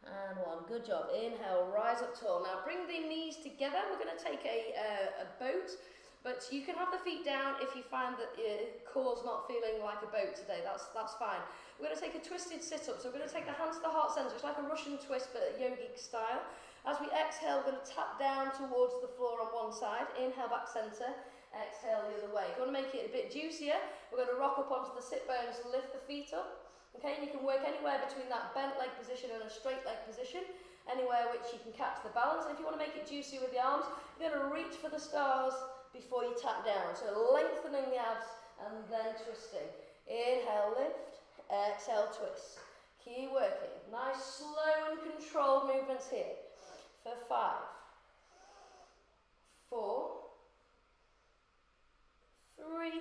And 1, good job. Inhale, rise up tall. Now bring the knees together. We're going to take a boat, but you can have the feet down if you find that your core's not feeling like a boat today. That's fine. We're going to take a twisted sit-up. So we're going to take the hands to the heart center. It's like a Russian twist, but yogic style. As we exhale, we're going to tap down towards the floor on one side. Inhale, back center. Exhale the other way. If you want to make it a bit juicier, we're going to rock up onto the sit bones and lift the feet up. Okay, and you can work anywhere between that bent leg position and a straight leg position, anywhere which you can catch the balance. And if you want to make it juicy with the arms, you're going to reach for the stars before you tap down. So lengthening the abs and then twisting. Inhale, lift. Exhale, twist. Keep working. Nice, slow and controlled movements here. For 5, 4, 3,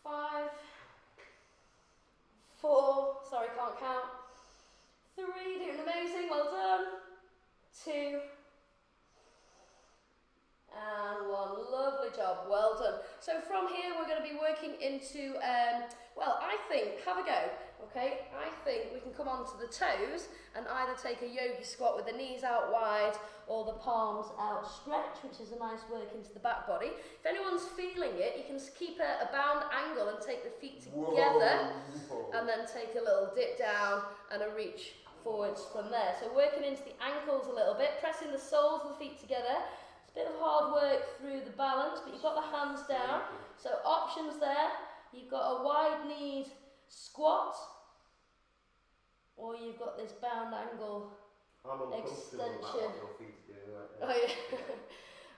5, 4, sorry, can't count. 3, doing amazing, well done. 2, and 1, lovely job, well done. So from here we're going to be working into, well, I think, have a go, okay? I think we can come onto the toes and either take a yogi squat with the knees out wide or the palms outstretched, which is a nice work into the back body. If anyone's feeling it, you can keep a bound angle and take the feet together. Whoa. And then take a little dip down and a reach forwards from there. So working into the ankles a little bit, pressing the soles of the feet together. It's a bit of hard work through the balance, but you've got the hands down. So options there. You've got a wide-kneed squat, or you've got this bound angle extension. Your feet are doing right Oh yeah.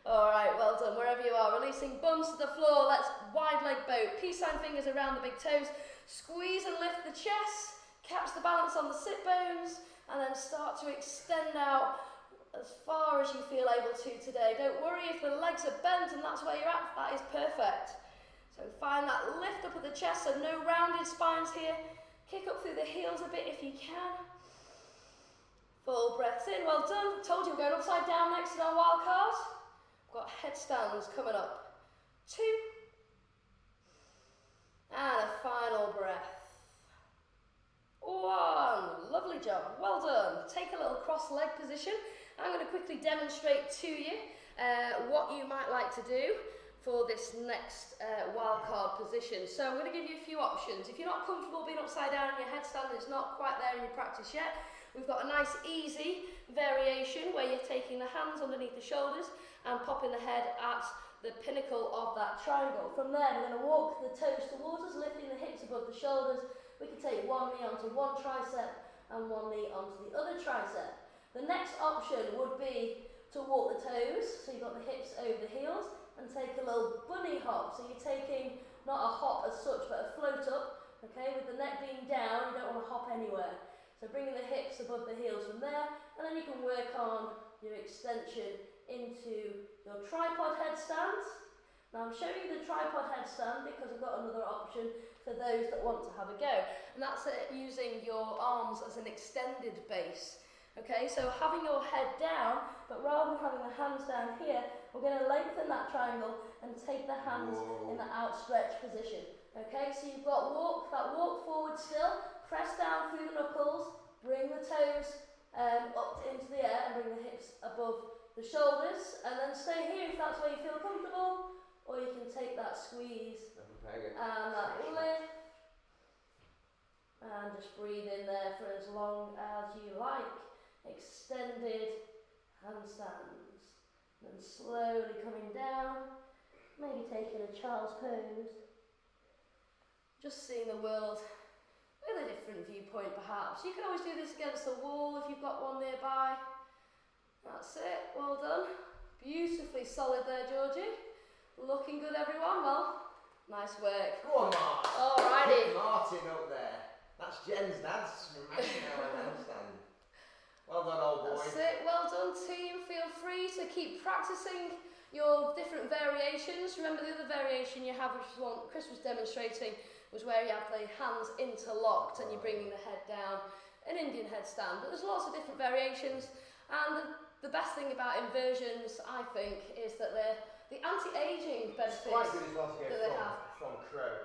Alright, well done. Wherever you are, releasing bums to the floor. Let's wide leg boat. Peace sign fingers around the big toes. Squeeze and lift the chest. Catch the balance on the sit bones. And then start to extend out as far as you feel able to today. Don't worry if the legs are bent and that's where you're at. That is perfect. So find that lift up of the chest, so no rounded spines here. Kick up through the heels a bit if you can. Full breaths in, well done. Told you we're going upside down next in our wild card. We've got headstands coming up. 2. And a final breath. 1. Lovely job, well done. Take a little cross leg position. I'm going to quickly demonstrate to you what you might like to do for this next wildcard position. So I'm going to give you a few options. If you're not comfortable being upside down in your headstand, it's not quite there in your practice yet, we've got a nice easy variation where you're taking the hands underneath the shoulders and popping the head at the pinnacle of that triangle. From there, we're going to walk the toes towards us, lifting the hips above the shoulders. We can take one knee onto one tricep and one knee onto the other tricep. The next option would be to walk the toes, so you've got the hips over the heels, and take a little bunny hop. So you're taking not a hop as such, but a float up, okay, with the neck being down. You don't want to hop anywhere. So bringing the hips above the heels from there, and then you can work on your extension into your tripod headstand. Now I'm showing you the tripod headstand because I've got another option for those that want to have a go, and that's using your arms as an extended base. Okay, so having your head down, but rather than having the hands down here, we're going to lengthen that triangle and take the hands in the outstretched position. Okay, so you've got that walk forward still, press down through the knuckles, bring the toes up into the air and bring the hips above the shoulders, and then stay here if that's where you feel comfortable, or you can take that squeeze and that lift, and just breathe in there for as long as you like. Extended handstands, and then slowly coming down, maybe taking a child's pose, just seeing the world with a different viewpoint perhaps. You can always do this against the wall if you've got one nearby. That's it, well done. Beautifully solid there, Georgie. Looking good, everyone. Well, nice work. Go on, Martin. Alrighty. Get Martin up there. That's Jen's dad smashing our handstand. Well done, old boy. That's it, well done team. Feel free to keep practicing your different variations. Remember the other variation you have, which was one Chris was demonstrating, was where you have the hands interlocked and you're bringing the head down, an Indian headstand. But there's lots of different variations, and the best thing about inversions, I think, is that they're the anti-aging benefits that they have. From crow.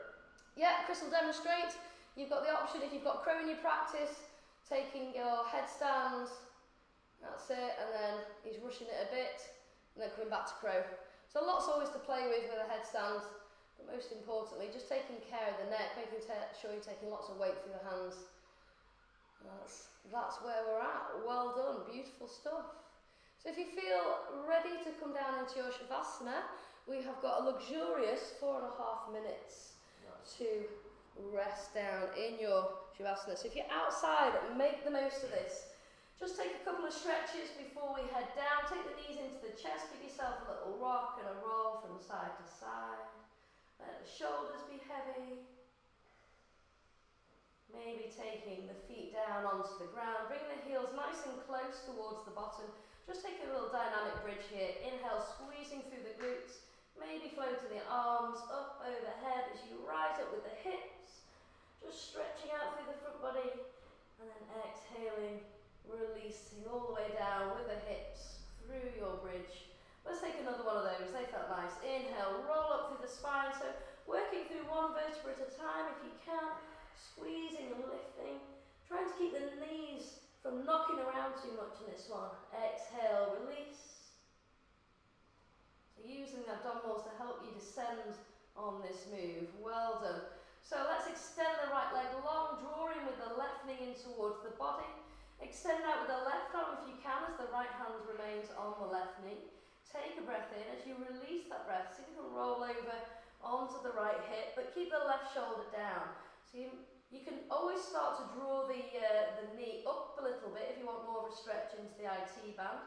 Yeah, Chris will demonstrate. You've got the option, if you've got crow in your practice, taking your headstands, that's it, and then he's rushing it a bit, and then coming back to crow. So lots always to play with a headstand, but most importantly, just taking care of the neck, making sure you're taking lots of weight through the hands. That's where we're at. Well done, beautiful stuff. So if you feel ready to come down into your Shavasana, we have got a luxurious 4.5 minutes to rest down in your Shavasana. So if you're outside, make the most of this. Just take a couple of stretches before we head down. Take the knees into the chest, give yourself a little rock and a roll from side to side. Let the shoulders be heavy. Maybe taking the feet down onto the ground. Bring the heels nice and close towards the bottom. Just take a little dynamic bridge here. Inhale, squeezing through the glutes. Maybe floating the arms up overhead as you rise up with the hips. Just stretching out through the front body. And then exhaling, releasing all the way down with the hips through your bridge. Let's take another one of those. They felt nice. Inhale, roll up through the spine. So working through one vertebra at a time if you can. Squeezing and lifting. Trying to keep the knees from knocking around too much in this one. Exhale, release. So using the abdominals to help you descend on this move. Well done. So let's extend the right leg long, drawing with the left knee in towards the body. Extend out with the left arm if you can as the right hand remains on the left knee. Take a breath in. As you release that breath, see if you can roll over onto the right hip, but keep the left shoulder down. So you can always start to draw the knee up a little bit if you want more of a stretch into the IT band,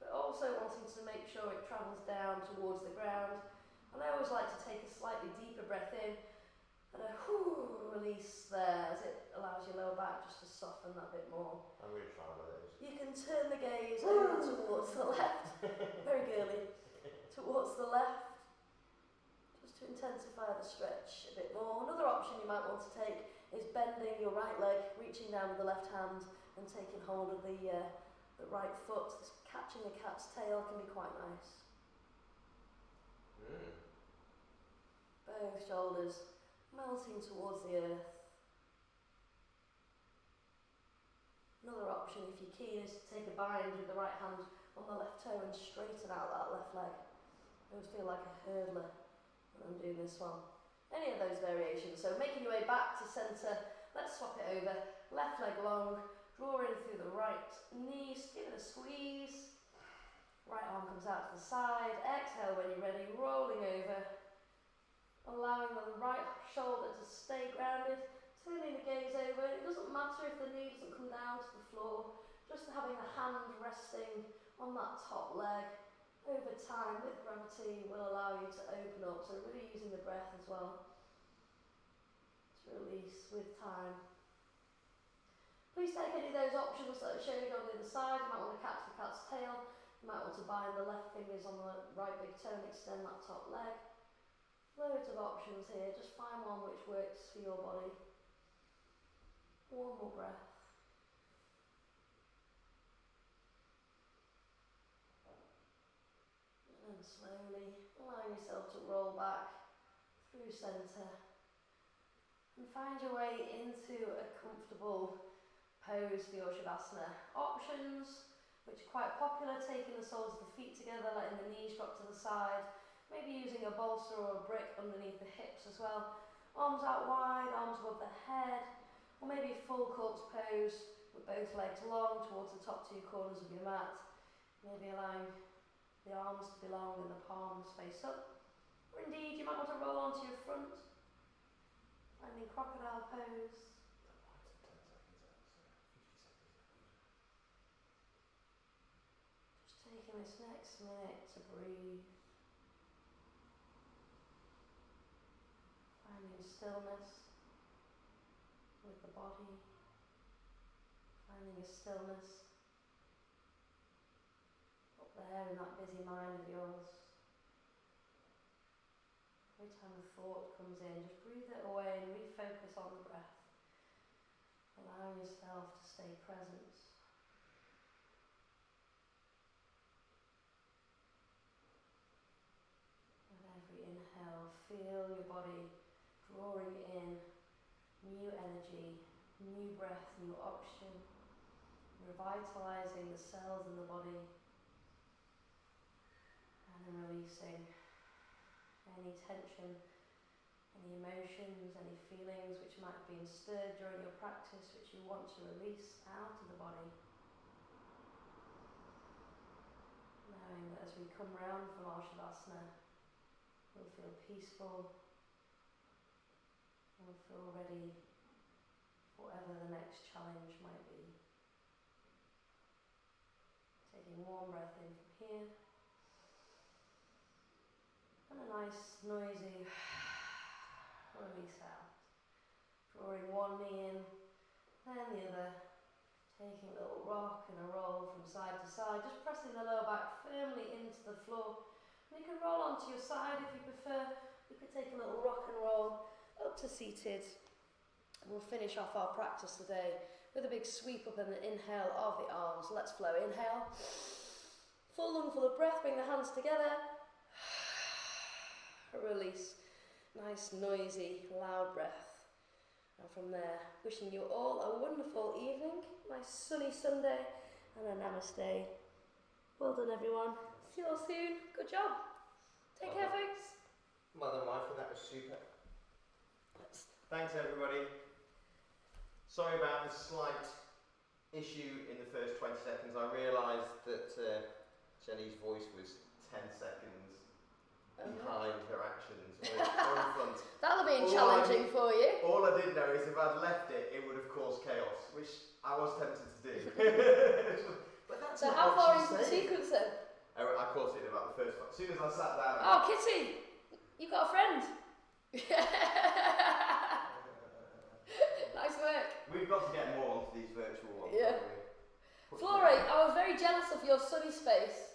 but also wanting to make sure it travels down towards the ground. And I always like to take a slightly deeper breath in and a release there as it allows your lower back just to soften that bit more. I'm going to try one of those. You can turn the gaze over towards the left, very girly, towards the left, just to intensify the stretch a bit more. Another option you might want to take is bending your right leg, reaching down with the left hand and taking hold of the right foot. This catching a cat's tail can be quite nice. Both shoulders melting towards the earth. Another option, if you're keen, is to take a bind with the right hand on the left toe and straighten out that left leg. I always feel like a hurdler when I'm doing this one. Any of those variations. So making your way back to centre, let's swap it over. Left leg long, draw in through the right knee, give it a squeeze. Right arm comes out to the side, exhale when you're ready, rolling over. Allowing the right shoulder to stay grounded, turning the gaze over. It doesn't matter if the knee doesn't come down to the floor, just having the hand resting on that top leg over time with gravity will allow you to open up, so really using the breath as well to release with time. Please take any of those options that I showed on the other side. You might want to catch the cat's tail, you might want to bind the left fingers on the right big toe and extend that top leg. Loads of options here, just find one which works for your body. One more breath. And then slowly allowing yourself to roll back through centre and find your way into a comfortable pose for your Shavasana. Options which are quite popular, taking the soles of the feet together, letting the knees drop to the side. Maybe using a bolster or a brick underneath the hips as well. Arms out wide, arms above the head. Or maybe full corpse pose with both legs long towards the top two corners of your mat. Maybe allowing the arms to be long and the palms face up. Or indeed, you might want to roll onto your front. Finding crocodile pose. Just taking this next minute to breathe. Finding stillness with the body, finding a stillness up there in that busy mind of yours. Every time a thought comes in, just breathe it away and refocus on the breath, allowing yourself to stay present. With every inhale, feel your body drawing in new energy, new breath, new oxygen, revitalising the cells in the body, and then releasing any tension, any emotions, any feelings which might have been stirred during your practice which you want to release out of the body. Knowing that as we come round from our Shavasana, we'll feel peaceful, we'll feel ready for whatever the next challenge might be. Taking one breath in from here, and a nice noisy release out. Drawing one knee in, then the other, taking a little rock and a roll from side to side, just pressing the lower back firmly into the floor. And you can roll onto your side if you prefer. You could take a little rock and roll up to seated. And we'll finish off our practice today with a big sweep up and an inhale of the arms. Let's flow. Inhale. Full lungful of breath. Bring the hands together. Release. Nice, noisy, loud breath. And from there, wishing you all a wonderful evening, nice sunny Sunday, and a namaste. Well done, everyone. See you all soon. Good job. Take care, folks. Mother Mindful, that was super. Thanks, everybody. Sorry about the slight issue in the first 20 seconds. I realised that Jenny's voice was 10 seconds behind her actions or in front. That'll be challenging for you. All I did know is if I'd left it, it would have caused chaos, which I was tempted to do. But that's So not how what far she's into the saying. sequence then? I caught it in about the first one. As soon as I sat down. Oh, Kitty, you got a friend. Nice work. We've got to get more onto these virtual ones. Yeah. haven't we? Flory, I was very jealous of your sunny space.